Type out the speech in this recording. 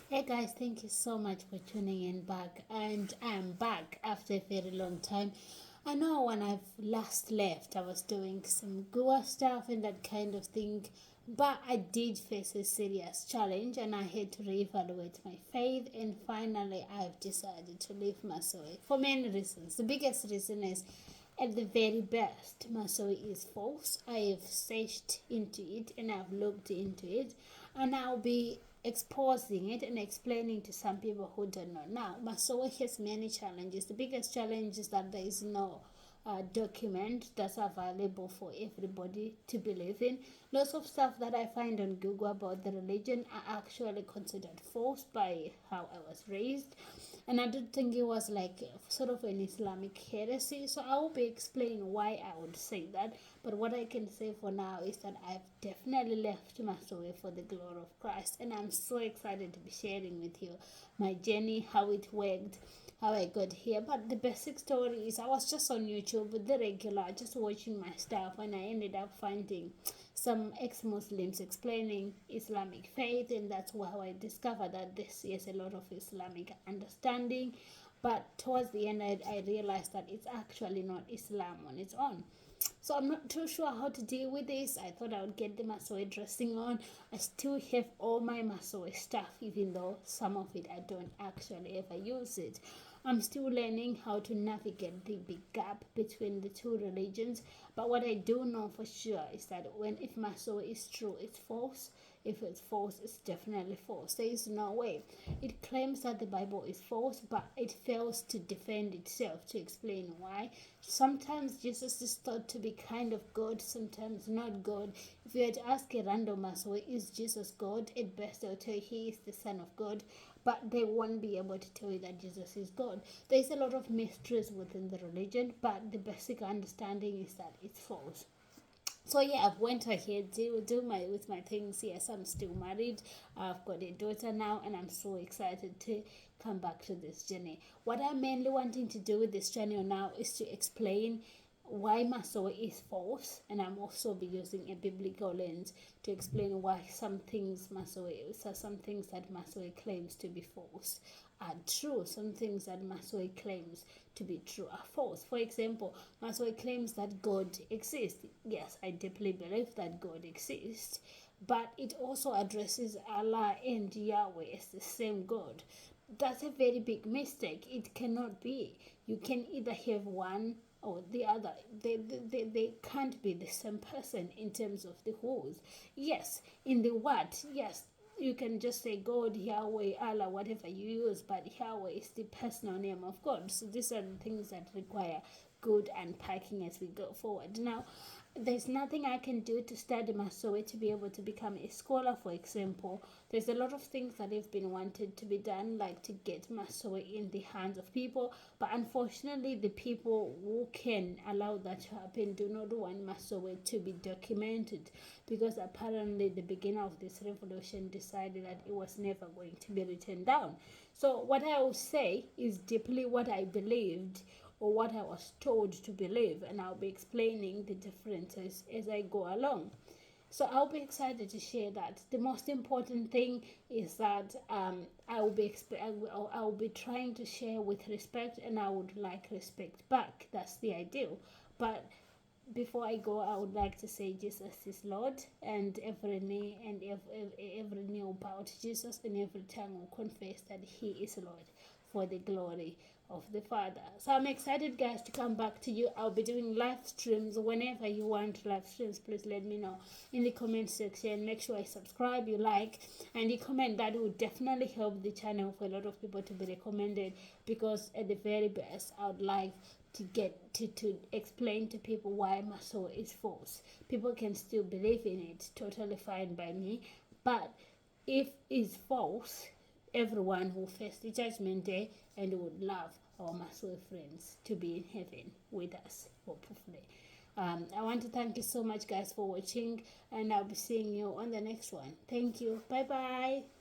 Hey guys, thank you so much for tuning in back. And I'm back after a very long time. I know when I've last left, I was doing some Goa stuff and that kind of thing. But I did face a serious challenge and I had to reevaluate my faith. And finally, I've decided to leave Masoe for many reasons. The biggest reason is at the very best, Masoe is false. I have searched into it and I've looked into it, and I'll be exposing it and explaining to some people who don't know. Now, Masoe has many challenges. The biggest challenge is that there is no document that's available for everybody to believe in. Lots of stuff that I find on Google about the religion are actually considered false by how I was raised, and I don't think it was like sort of an Islamic heresy. So I will be explaining why I would say that. But what I can say for now is that I've definitely left Masoe for the glory of Christ, and I'm so excited to be sharing with you my journey, how it worked, how I got here. But the basic story is I was just on YouTube with the regular, just watching my stuff, and I ended up finding some ex-Muslims explaining Islamic faith, and that's how I discovered that this is a lot of Islamic understanding. But towards the end, I realized that it's actually not Islam on its own. So I'm not too sure how to deal with this. I thought I would get the Masoe dressing on. I still have all my Masoe stuff, even though some of it I don't actually ever use it. I'm still learning how to navigate the big gap between the two religions. But what I do know for sure is that when if Masoe is true, it's false. If it's false, it's definitely false. There is no way. It claims that the Bible is false, but it fails to defend itself to explain why. Sometimes Jesus is thought to be kind of God, sometimes not God. If you had to ask a random Masoe, is Jesus God? At best, they'll tell you he is the Son of God, but they won't be able to tell you that Jesus is God. There's a lot of mysteries within the religion, but the basic understanding is that it's false. So yeah, I've went ahead to do my with my things. Yes, I'm still married. I've got a daughter now, and I'm so excited to come back to this journey. What I'm mainly wanting to do with this channel now is to explain why Masoe is false, and I'm also be using a biblical lens to explain why some things that Masoe claims to be false are true. Some things that Masoe claims to be true are false. For example, Masoe claims that God exists. Yes, I deeply believe that God exists, but it also addresses Allah and Yahweh as the same God. That's a very big mistake. It cannot be. You can either have one or the other. They can't be the same person in terms of the who's. Yes, in the what, yes, you can just say God, Yahweh, Allah, whatever you use, but Yahweh is the personal name of God. So these are the things that require good unpacking as we go forward. Now, there's nothing I can do to study Masoe to be able to become a scholar, for example. There's a lot of things that have been wanted to be done, like to get Masoe in the hands of people, but unfortunately, the people who can allow that to happen do not want Masoe to be documented, because apparently the beginner of this revolution decided that it was never going to be written down. So, what I will say is deeply what I believed or what I was told to believe, and I'll be explaining the differences as I go along. So I'll be excited to share that. The most important thing is that I'll be trying to share with respect, and I would like respect back. That's the ideal. But before I go, I would like to say Jesus is Lord, and every knee will bow to Jesus, and every tongue will confess that He is Lord for the glory of the Father. So I'm excited, guys, to come back to you. I'll be doing live streams whenever you want live streams. Please let me know in the comment section. Make sure you subscribe, you like, and you comment. That will definitely help the channel for a lot of people to be recommended, because at the very best, I would like to get to explain to people why Masoe is false. People can still believe in it, totally fine by me, but if it's false, everyone will face the judgment day and would love our Masoe friends to be in heaven with us, hopefully. I want to thank you so much, guys, for watching, and I'll be seeing you on the next one. Thank you. Bye bye.